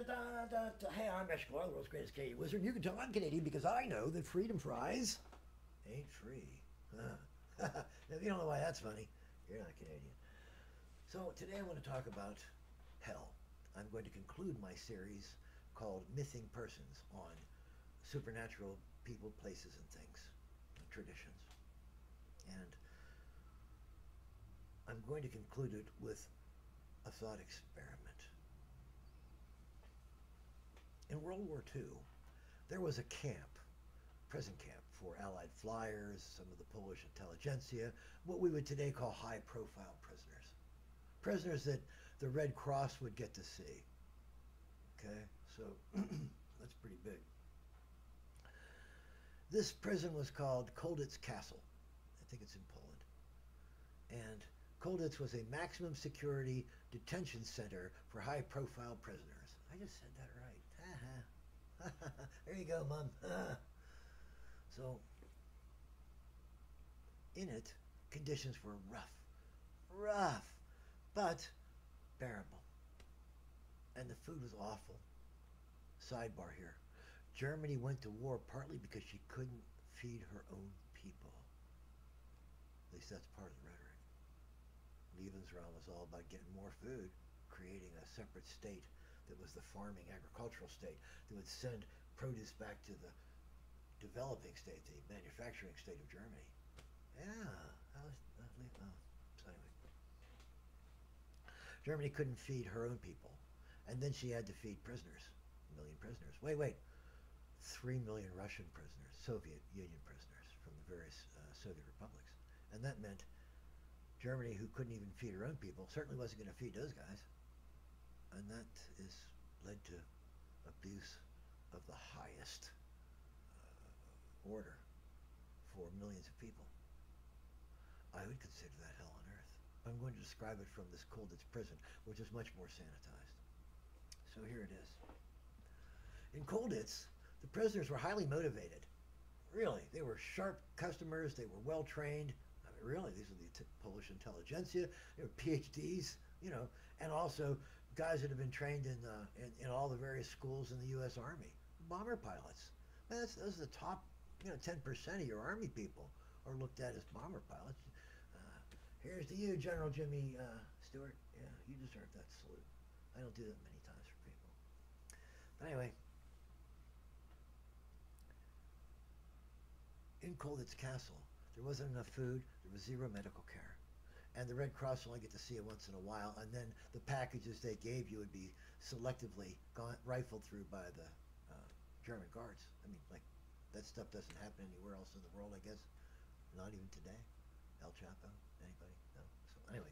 Hey, I'm Eshkalar, the world's greatest Canadian wizard. And you can tell I'm Canadian because I know that freedom fries ain't free. If you don't know why that's funny, you're not Canadian. So today I want to talk about hell. I'm going to conclude my series called Mything Persons on supernatural people, places, and things, and traditions. And I'm going to conclude it with a thought experiment. In World War II, there was a camp, prison camp, for Allied flyers, some of the Polish intelligentsia, what we would today call high-profile prisoners. Prisoners that the Red Cross would get to see. Okay, so that's pretty big. This prison was called Colditz Castle. I think it's in Poland. And Colditz was a maximum security detention center for high-profile prisoners. I just said that right. There you go, Mom. So, in it, conditions were rough, but bearable. And the food was awful. Sidebar here. Germany went to war partly because she couldn't feed her own people. At least that's part of the rhetoric. Lebensraum was all about getting more food, creating a separate state that was the farming agricultural state that would send produce back to the developing state, the manufacturing state of Germany. Yeah, so anyway. Germany couldn't feed her own people, and then she had to feed prisoners, 1 million prisoners. Wait, 3 million Russian prisoners, Soviet Union prisoners from the various Soviet republics. And that meant Germany, who couldn't even feed her own people, certainly wasn't going to feed those guys. And that is led to abuse of the highest order for millions of people. I would consider that hell on earth. I'm going to describe it from this Colditz prison, which is much more sanitized. So here it is. In Colditz, the prisoners were highly motivated. Really, they were sharp customers. They were well trained. I mean, really, these are the Polish intelligentsia. They were PhDs, and also guys that have been trained in all the various schools in the U.S. Army. Bomber pilots. Man, those are the top, 10% of your Army people are looked at as bomber pilots. Here's to you, General Jimmy Stewart. Yeah, you deserve that salute. I don't do that many times for people. But anyway, in Colditz Castle, there wasn't enough food. There was zero medical care. And the Red Cross only get to see it once in a while, and then the packages they gave you would be selectively rifled through by the German guards. I mean, like, that stuff doesn't happen anywhere else in the world, I guess. Not even today. El Chapo? Anybody? No. So anyway.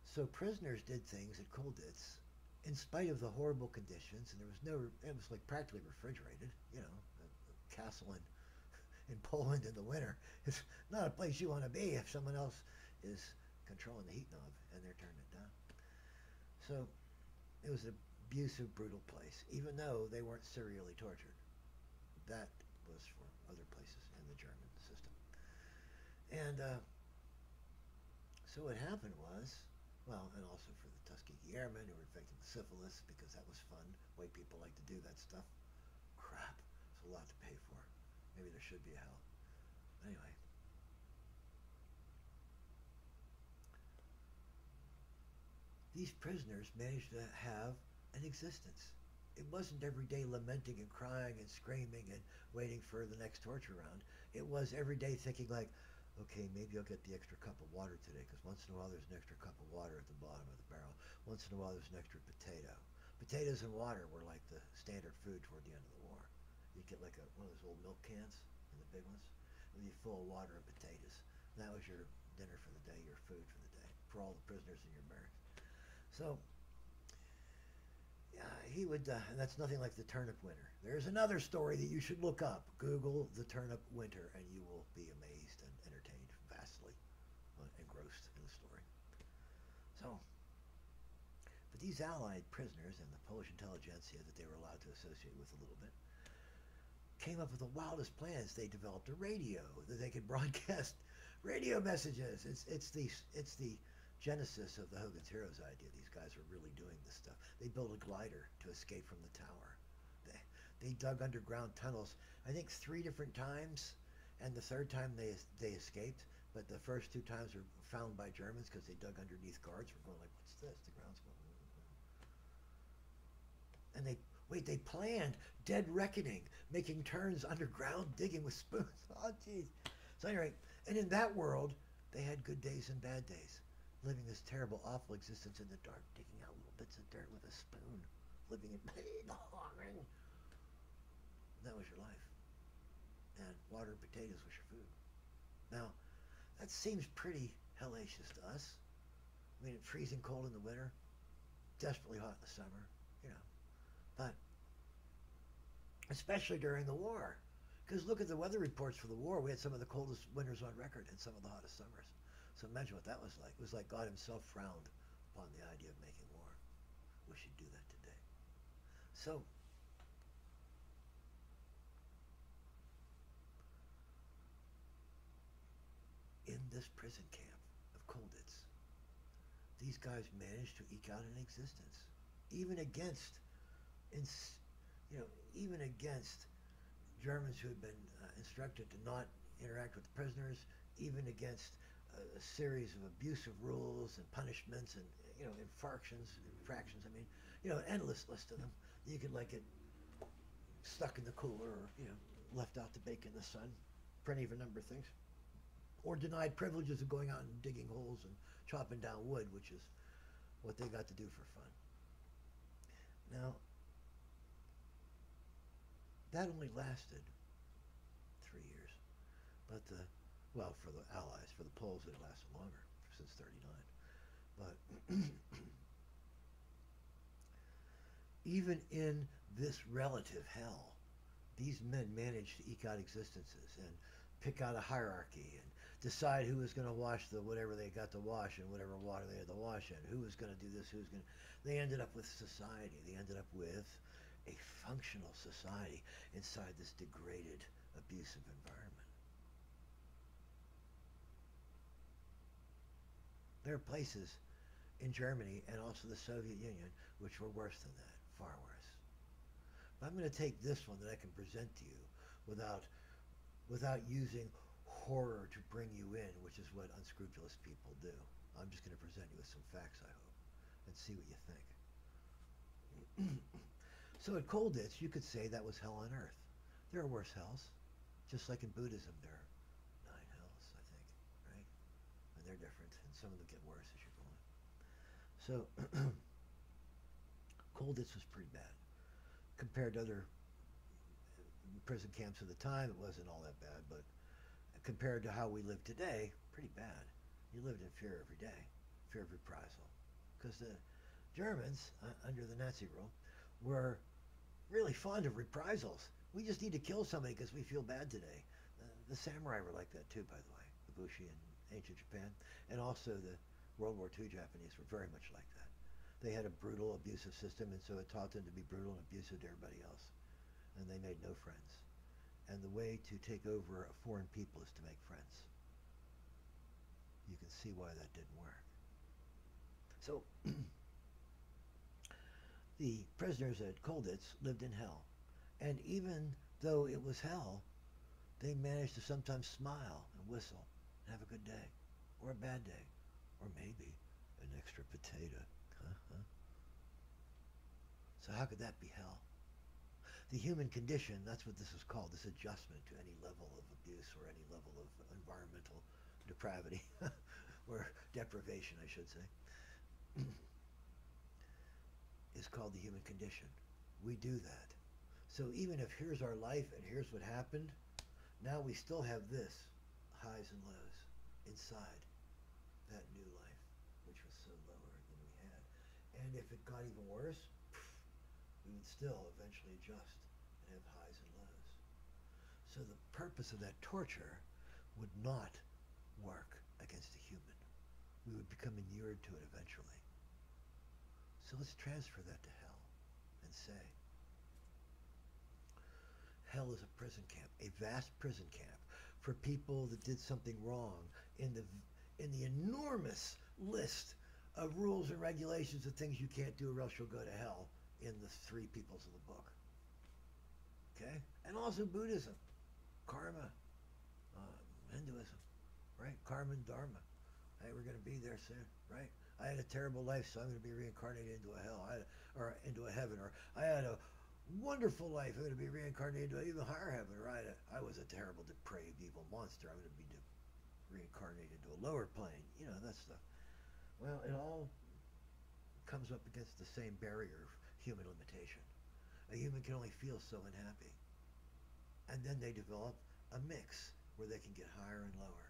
So prisoners did things at Colditz in spite of the horrible conditions, and it was like practically refrigerated, the castle in Poland in the winter. It's not a place you want to be if someone else is controlling the heat knob and they're turning it down. So it was an abusive, brutal place, even though they weren't serially tortured. That was for other places in the German system. And so what happened was, and also for the Tuskegee Airmen who were infected with syphilis, because that was fun. White people like to do that stuff. Crap, it's a lot to pay for. Maybe there should be a hell. Anyway. These prisoners managed to have an existence. It wasn't every day lamenting and crying and screaming and waiting for the next torture round. It was every day thinking like, okay, maybe I'll get the extra cup of water today, because once in a while there's an extra cup of water at the bottom of the barrel. Once in a while there's an extra potato. Potatoes and water were like the standard food toward the end of the war. You'd get like one of those old milk cans, the big ones, with you full of water and potatoes. And that was your dinner for the day, your food for the day, for all the prisoners in your barracks. So he would, and that's nothing like the turnip winter. There's another story that you should look up. Google the turnip winter, and you will be amazed and entertained vastly, engrossed in the story. So, but these Allied prisoners and the Polish intelligentsia that they were allowed to associate with a little bit came up with the wildest plans. They developed a radio that they could broadcast radio messages. It's the genesis of the Hogan's Heroes idea. These guys were really doing this stuff. They built a glider to escape from the tower. They dug underground tunnels, I think 3 different times, and the third time they escaped. But the first 2 times were found by Germans because they dug underneath guards. We're going like, what's this? The ground's going. And they planned dead reckoning, making turns underground, digging with spoons. Oh, jeez. So anyway, and in that world, they had good days and bad days, living this terrible, awful existence in the dark, digging out little bits of dirt with a spoon, living in pain. That was your life. And water and potatoes was your food. Now, that seems pretty hellacious to us. I mean, freezing cold in the winter, desperately hot in the summer, you know. But especially during the war, because look at the weather reports for the war. We had some of the coldest winters on record and some of the hottest summers. So imagine what that was like. It was like God himself frowned upon the idea of making war. We should do that today. So in this prison camp of Colditz, these guys managed to eke out an existence, even against, even against Germans who had been instructed to not interact with the prisoners, even against a series of abusive rules and punishments and infractions. I mean, an endless list of them. You could like get stuck in the cooler, or left out to bake in the sun, for any of a number of things, or denied privileges of going out and digging holes and chopping down wood, which is what they got to do for fun. Now, that only lasted 3 years, but for the Allies, for the Poles, it lasted longer, since '39. But even in this relative hell, these men managed to eke out existences and pick out a hierarchy and decide who was going to wash the whatever they got to wash and whatever water they had to wash in, who was going to do this, who was going to... They ended up with society. They ended up with a functional society inside this degraded, abusive environment. There are places in Germany and also the Soviet Union which were worse than that, far worse. But I'm going to take this one that I can present to you without using horror to bring you in, which is what unscrupulous people do. I'm just going to present you with some facts, I hope, and see what you think. So at Colditz, you could say that was hell on earth. There are worse hells. Just like in Buddhism, there are 9 hells, I think, right? And they're different, and some of them get worse as you go on. So Colditz was pretty bad. Compared to other prison camps of the time, it wasn't all that bad, but compared to how we live today, pretty bad. You lived in fear every day, fear of reprisal. Because the Germans, under the Nazi rule, were really fond of reprisals. We just need to kill somebody because we feel bad today. The samurai were like that too, by the way, the Bushi in ancient Japan. And also the World War II Japanese were very much like that. They had a brutal, abusive system, and so it taught them to be brutal and abusive to everybody else. And they made no friends. And the way to take over a foreign people is to make friends. You can see why that didn't work. So the prisoners at Colditz lived in hell. And even though it was hell, they managed to sometimes smile and whistle and have a good day, or a bad day, or maybe an extra potato. So how could that be hell? The human condition, that's what this is called, this adjustment to any level of abuse or any level of environmental depravity, or deprivation, I should say, is called the human condition. We do that. So even if here's our life and here's what happened, now we still have this, highs and lows, inside that new life, which was so lower than we had. And if it got even worse, we would still eventually adjust and have highs and lows. So the purpose of that torture would not work against a human. We would become inured to it eventually. So let's transfer that to hell and say, hell is a prison camp, a vast prison camp for people that did something wrong in the enormous list of rules and regulations of things you can't do or else you'll go to hell in the three peoples of the book. Okay? And also Buddhism, karma, Hinduism, right? Karma and dharma. Hey, we're going to be there soon, right? I had a terrible life, so I'm going to be reincarnated into a hell, or into a heaven. Or I had a wonderful life, I'm going to be reincarnated into an even higher heaven. Or I was a terrible, depraved, evil monster, I'm going to be reincarnated into a lower plane. You know, that stuff. Well, it all comes up against the same barrier of human limitation. A human can only feel so unhappy. And then they develop a mix where they can get higher and lower.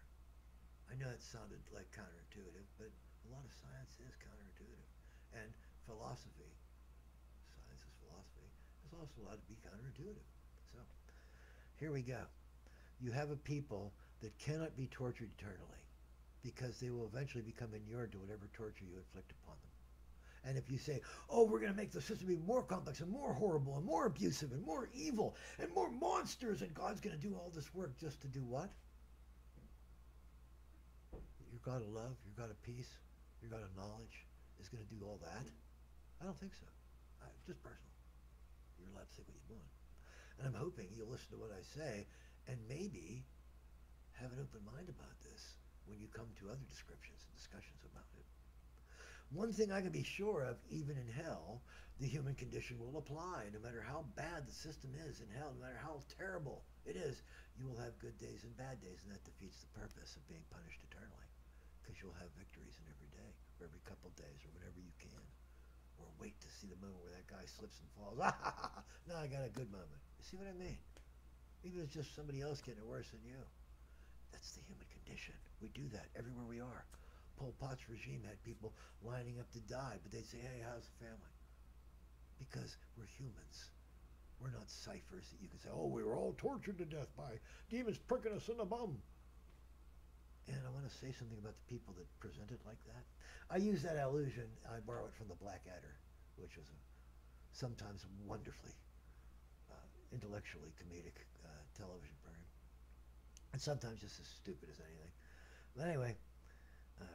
I know it sounded like counterintuitive, but a lot of science is counterintuitive. And philosophy, science is philosophy, is also allowed to be counterintuitive. So, here we go. You have a people that cannot be tortured eternally because they will eventually become inured to whatever torture you inflict upon them. And if you say, oh, we're going to make the system be more complex and more horrible and more abusive and more evil and more monsters, and God's going to do all this work just to do what? Your God of love, your God of peace, your God of knowledge is going to do all that? I don't think so. Just personal. You're allowed to say what you want. And I'm hoping you'll listen to what I say and maybe have an open mind about this when you come to other descriptions and discussions about it. One thing I can be sure of, even in hell, the human condition will apply. No matter how bad the system is in hell, no matter how terrible it is, you will have good days and bad days, and that defeats the purpose of being punished eternally. Because you'll have victories in every day, or every couple days, or whenever you can. Or wait to see the moment where that guy slips and falls. Now I got a good moment. You see what I mean? Even if it's just somebody else getting it worse than you. That's the human condition. We do that everywhere we are. Pol Pot's regime had people lining up to die, but they'd say, hey, how's the family? Because we're humans. We're not ciphers that you can say, oh, we were all tortured to death by demons pricking us in the bum. And I want to say something about the people that present it like that. I use that allusion, I borrow it from the Blackadder, which was a sometimes wonderfully intellectually comedic television program. And sometimes just as stupid as anything. But anyway,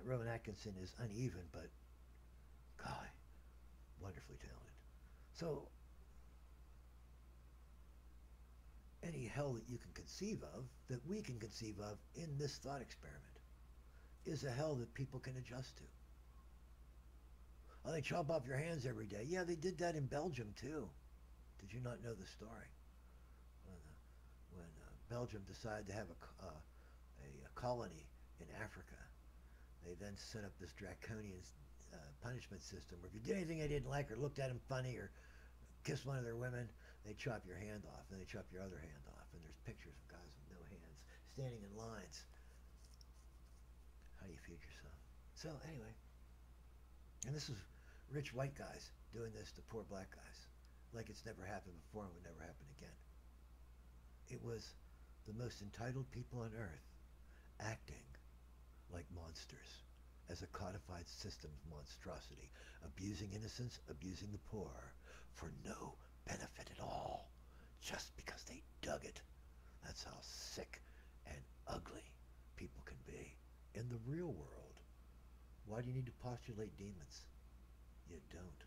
Rowan Atkinson is uneven, but golly, wonderfully talented. So, any hell that you can conceive of, that we can conceive of in this thought experiment, is a hell that people can adjust to. Oh, they chop off your hands every day. Yeah, they did that in Belgium too. Did you not know the story? When Belgium decided to have a colony in Africa, they then set up this draconian punishment system where if you did anything they didn't like or looked at them funny or kissed one of their women, they chop your hand off, and they chop your other hand off. And there's pictures of guys with no hands standing in lines. How do you feed yourself? So anyway, and this is rich white guys doing this to poor black guys, like it's never happened before and would never happen again. It was the most entitled people on earth acting like monsters as a codified system of monstrosity, abusing innocence, abusing the poor for no benefit at all, just because they dug it. That's how sick and ugly people can be in the real world. Why do you need to postulate demons? You don't.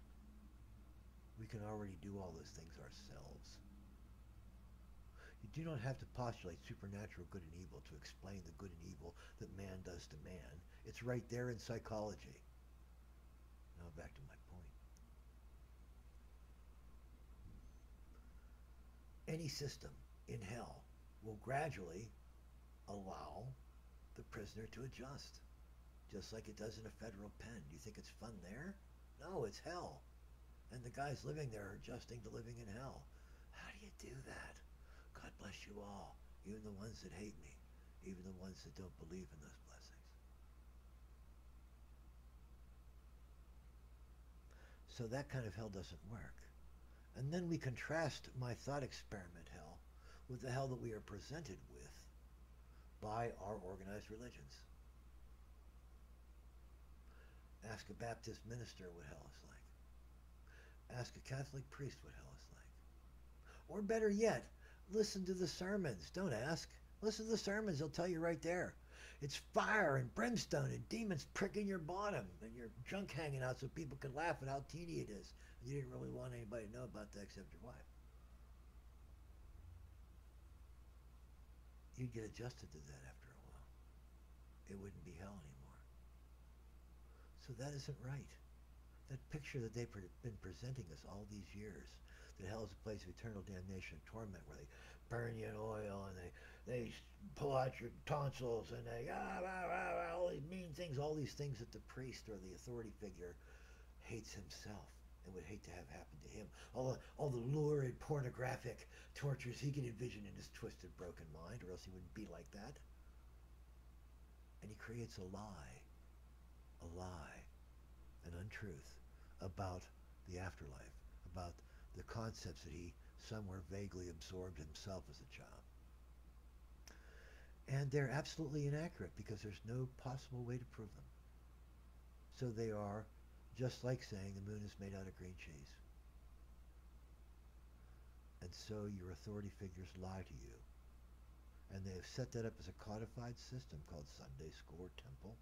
We can already do all those things ourselves. You do not have to postulate supernatural good and evil to explain the good and evil that man does to man. It's right there in psychology. Now back to my point. Any system in hell will gradually allow the prisoner to adjust, just like it does in a federal pen. Do you think it's fun there? No, it's hell. And the guys living there are adjusting to living in hell. How do you do that? God bless you all, even the ones that hate me, even the ones that don't believe in those blessings. So that kind of hell doesn't work. And then we contrast my thought experiment hell with the hell that we are presented with by our organized religions. Ask a Baptist minister what hell is like. Ask a Catholic priest what hell is like. Or better yet, listen to the sermons. Don't ask. Listen to the sermons. They'll tell you right there. It's fire and brimstone and demons pricking your bottom and your junk hanging out so people can laugh at how teeny it is. You didn't really want anybody to know about that except your wife. You'd get adjusted to that after a while. It wouldn't be hell anymore. So that isn't right. That picture that they've been presenting us all these years, that hell is a place of eternal damnation and torment where they burn you in oil and they pull out your tonsils and they all these mean things, all these things that the priest or the authority figure hates himself and would hate to have happen to him. All the lurid pornographic tortures he can envision in his twisted broken mind, or else he wouldn't be like that. And he creates a lie, an untruth about the afterlife, about the concepts that he somewhere vaguely absorbed himself as a child. And they're absolutely inaccurate because there's no possible way to prove them. So they are just like saying the moon is made out of green cheese. And so your authority figures lie to you. And they have set that up as a codified system called Sunday School or Temple,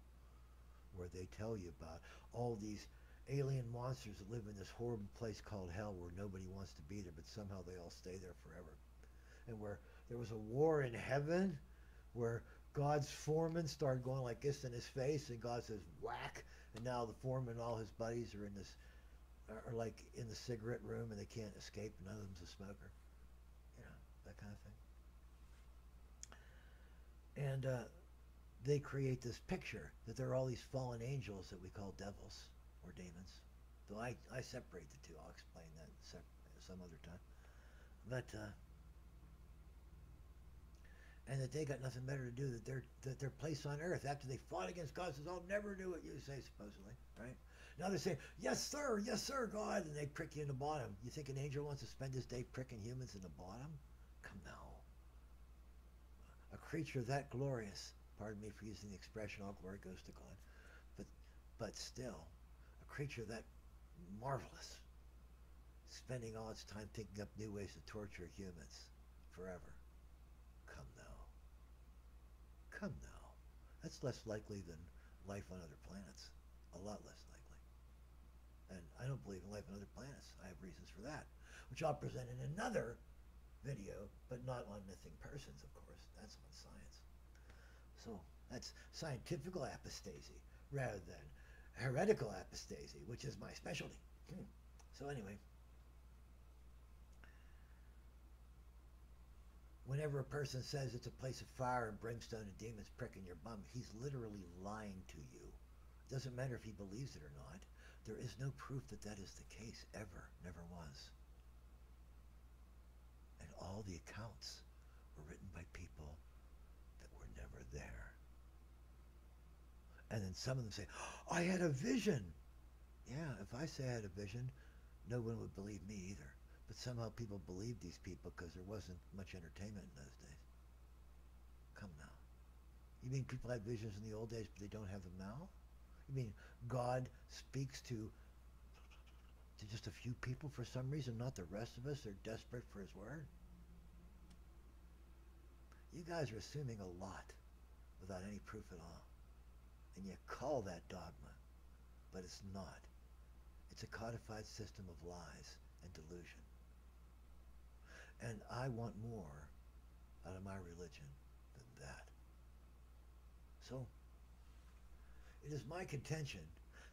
where they tell you about all these alien monsters that live in this horrible place called hell where nobody wants to be there, but somehow they all stay there forever. And where there was a war in heaven, where God's foreman started going like this in his face, and God says, whack, and now the foreman and all his buddies are in this, are like in the cigarette room, and they can't escape, none of them's a smoker. You know, that kind of thing. And they create this picture that there are all these fallen angels that we call devils or demons. Though I separate the two. I'll explain that some other time. But and that they got nothing better to do, that their place on earth after they fought against God says, I'll never do what you say, supposedly, right? Now they're saying, yes sir, God, and they prick you in the bottom. You think an angel wants to spend his day pricking humans in the bottom? Come now. A creature that glorious, pardon me for using the expression, all glory goes to God, but still, a creature that marvelous, spending all its time thinking up new ways to torture humans forever. Come now. That's less likely than life on other planets. A lot less likely. And I don't believe in life on other planets. I have reasons for that, which I'll present in another video, but not on mything persons, of course. That's on science. So that's scientific apostasy rather than heretical apostasy, which is my specialty. So anyway, whenever a person says it's a place of fire and brimstone and demons pricking your bum, he's literally lying to you. It doesn't matter if he believes it or not. There is no proof that that is the case, ever. Never was. And all the accounts were written by people that were never there. And then some of them say, oh, I had a vision. Yeah, if I say I had a vision, no one would believe me either. But somehow people believed these people because there wasn't much entertainment in those days. Come now. You mean people had visions in the old days, but they don't have them now? You mean God speaks to just a few people for some reason, not the rest of us? They're desperate for his word? You guys are assuming a lot without any proof at all. And you call that dogma, but it's not. It's a codified system of lies and delusion. And I want more out of my religion than that. So, it is my contention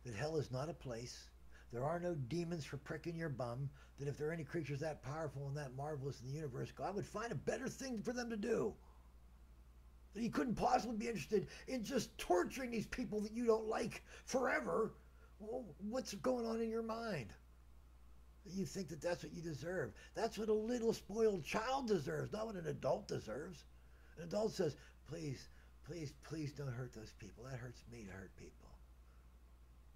that hell is not a place. There are no demons for pricking your bum. That if there are any creatures that powerful and that marvelous in the universe, God would find a better thing for them to do. That he couldn't possibly be interested in just torturing these people that you don't like forever. Well, what's going on in your mind? You think that that's what you deserve. That's what a little spoiled child deserves, not what an adult deserves. An adult says, please, please, please don't hurt those people. That hurts me to hurt people.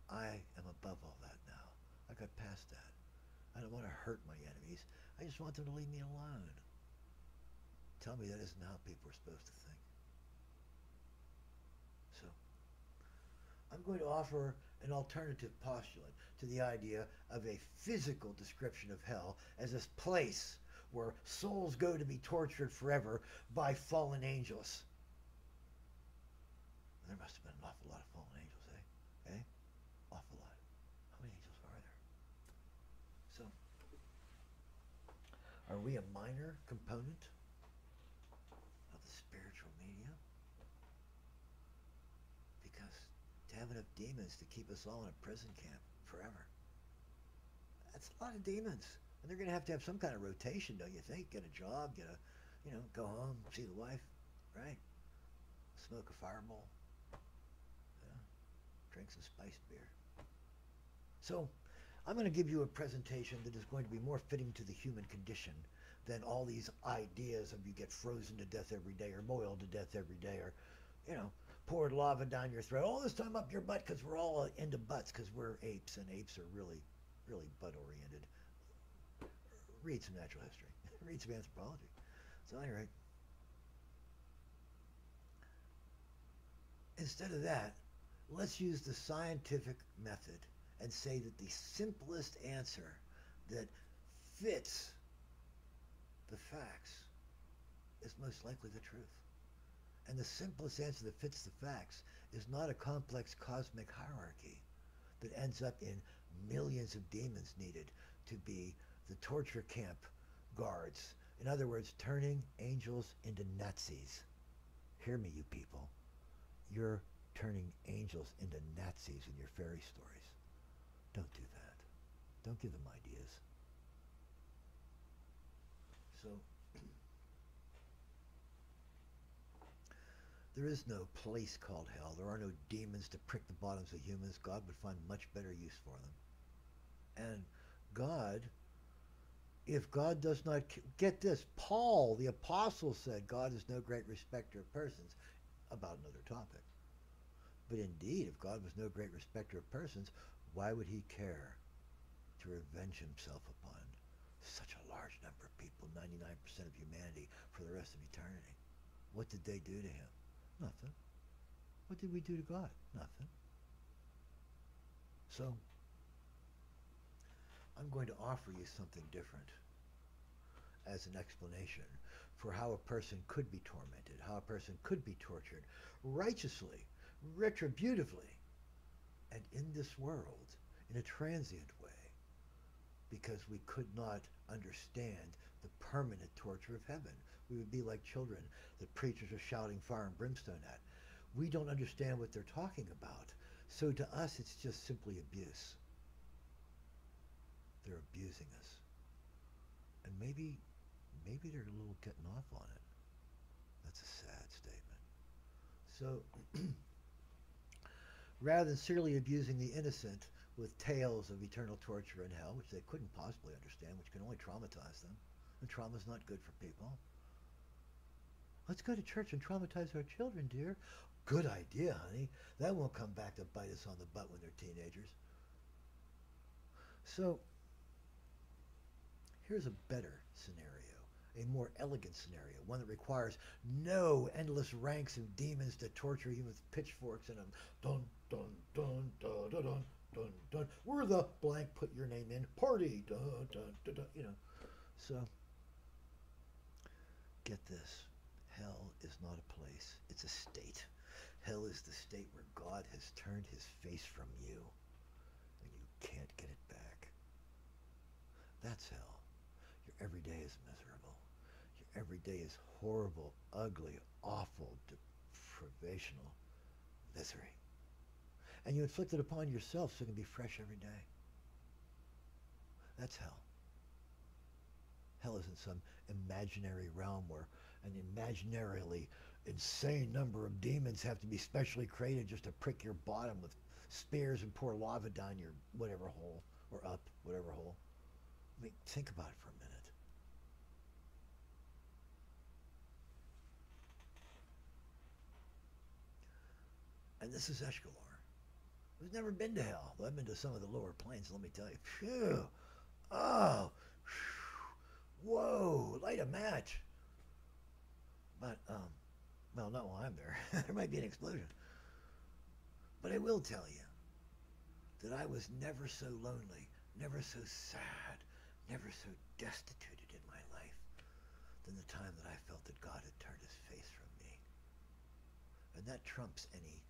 I am above all that now. I got past that. I don't want to hurt my enemies. I just want them to leave me alone. Tell me that isn't how people are supposed to think. So, I'm going to offer an alternative postulate to the idea of a physical description of hell as this place where souls go to be tortured forever by fallen angels. There must have been an awful lot of fallen angels, eh? Eh? Awful lot. How many angels are there? So, are we a minor component of the spiritual medium? Because to have enough demons to keep us all in a prison camp forever, that's a lot of demons. And they're going to have some kind of rotation, don't you think? Get a job, go home, see the wife, right? Smoke a fireball, drink some spiced beer. So I'm going to give you a presentation that is going to be more fitting to the human condition than all these ideas of you get frozen to death every day or boiled to death every day or, poured lava down your throat all this time up your butt, because we're all into butts because we're apes, and apes are really, really butt-oriented. Read some natural history. Read some anthropology. So anyway, instead of that, let's use the scientific method and say that the simplest answer that fits the facts is most likely the truth. And the simplest answer that fits the facts is not a complex cosmic hierarchy that ends up in millions of demons needed to be the torture camp guards. In other words, turning angels into Nazis. Hear me, you people. You're turning angels into Nazis in your fairy stories. Don't do that. Don't give them ideas. So, there is no place called hell. There are no demons to prick the bottoms of humans. God would find much better use for them. And God, if God does not, get this, Paul, the apostle, said God is no great respecter of persons, about another topic. But indeed, if God was no great respecter of persons, why would he care to revenge himself upon such a large number of people, 99% of humanity, for the rest of eternity? What did they do to him? Nothing. What did we do to God? Nothing. So, I'm going to offer you something different as an explanation for how a person could be tormented, how a person could be tortured righteously, retributively, and in this world, in a transient way, because we could not understand the permanent torture of heaven. We would be like children that preachers are shouting fire and brimstone at. We don't understand what they're talking about. So to us, it's just simply abuse. They're abusing us. And maybe they're a little getting off on it. That's a sad statement. So, rather than serially abusing the innocent with tales of eternal torture in hell, which they couldn't possibly understand, which can only traumatize them, and trauma's not good for people. Let's go to church and traumatize our children, dear. Good idea, honey. That won't come back to bite us on the butt when they're teenagers. So, here's a better scenario, a more elegant scenario, one that requires no endless ranks of demons to torture you with pitchforks and a dun, dun, dun, dun, dun, dun, dun, dun. We're the blank, put your name in, party, dun, dun, dun, dun, So, get this. Hell is not a place, it's a state. Hell is the state where God has turned his face from you, and you can't get it back. That's hell. Your every day is miserable. Your every day is horrible, ugly, awful, deprivational misery. And you inflict it upon yourself so it can be fresh every day. That's hell. Hell isn't some imaginary realm where an imaginarily insane number of demons have to be specially created just to prick your bottom with spears and pour lava down your whatever hole, or up whatever hole. I mean, think about it for a minute. And this is Eshkalar. I've never been to hell. Well, I've been to some of the lower planes, let me tell you. Phew. Oh. Phew. Whoa. Light a match. But, well, not while I'm there. There might be an explosion. But I will tell you that I was never so lonely, never so sad, never so destituted in my life than the time that I felt that God had turned his face from me. And that trumps any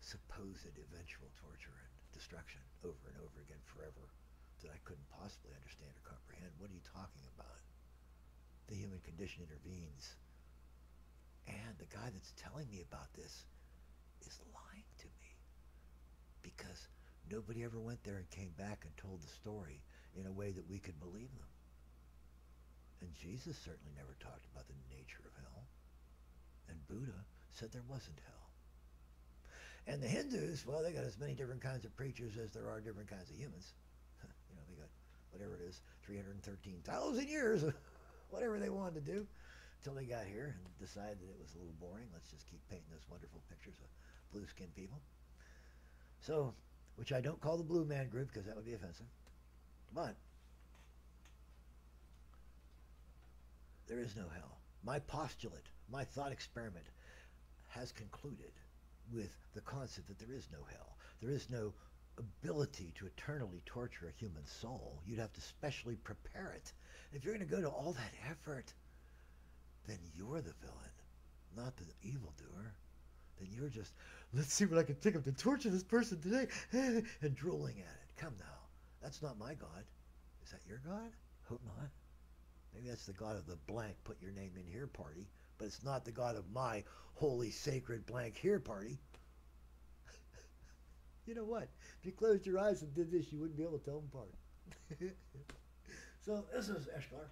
supposed eventual torture and destruction over and over again forever that I couldn't possibly understand or comprehend. What are you talking about? The human condition intervenes. And the guy that's telling me about this is lying to me because nobody ever went there and came back and told the story in a way that we could believe them. And Jesus certainly never talked about the nature of hell. And Buddha said there wasn't hell. And the Hindus, well, they got as many different kinds of preachers as there are different kinds of humans. You know, they got whatever it is, 313,000 years of whatever they wanted to do until they got here and decided that it was a little boring. Let's just keep painting those wonderful pictures of blue-skinned people. So, which I don't call the Blue Man Group because that would be offensive. But there is no hell. My postulate, my thought experiment has concluded with the concept that there is no hell. There is no ability to eternally torture a human soul. You'd have to specially prepare it. And if you're going to go to all that effort, then you're the villain, not the evildoer. Then you're just, let's see what I can think of to torture this person today, and drooling at it. Come now. That's not my God. Is that your God? Hope not. Maybe that's the God of the blank, put your name in here party, but it's not the God of my holy, sacred blank here party. You know what? If you closed your eyes and did this, you wouldn't be able to tell them apart. So this is Eshkalar.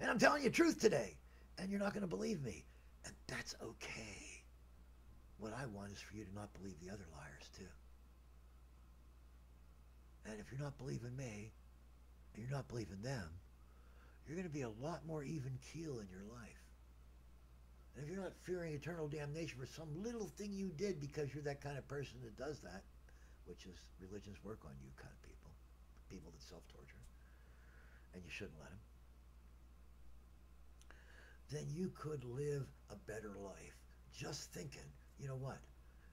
And I'm telling you truth today. And you're not going to believe me. And that's okay. What I want is for you to not believe the other liars too. And if you're not believing me, and you're not believing them, you're going to be a lot more even keel in your life. And if you're not fearing eternal damnation for some little thing you did because you're that kind of person that does that, which is religion's work on you kind of people, people that self-torture, and you shouldn't let them, then you could live a better life just thinking, you know what,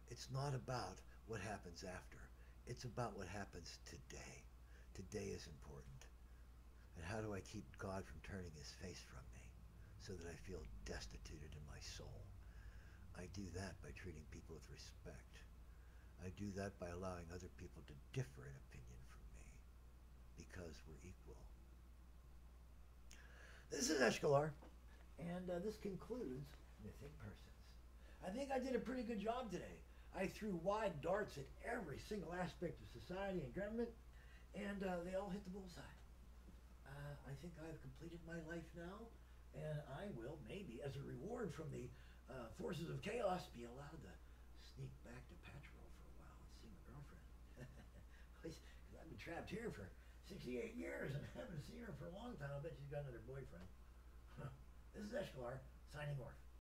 it's not about what happens after. It's about what happens today. Today is important. And how do I keep God from turning his face from me so that I feel destituted in my soul? I do that by treating people with respect. I do that by allowing other people to differ in opinion from me because we're equal. This is Eshkalar, and this concludes Mythic Persons. I think I did a pretty good job today. I threw wide darts at every single aspect of society and government, and they all hit the bullseye. I think I've completed my life now, and I will, maybe, as a reward from the forces of chaos, be allowed to sneak back to Patrol for a while and see my girlfriend. Because I've been trapped here for 68 years and haven't seen her for a long time. I bet she's got another boyfriend. This is Eshkalar, signing off.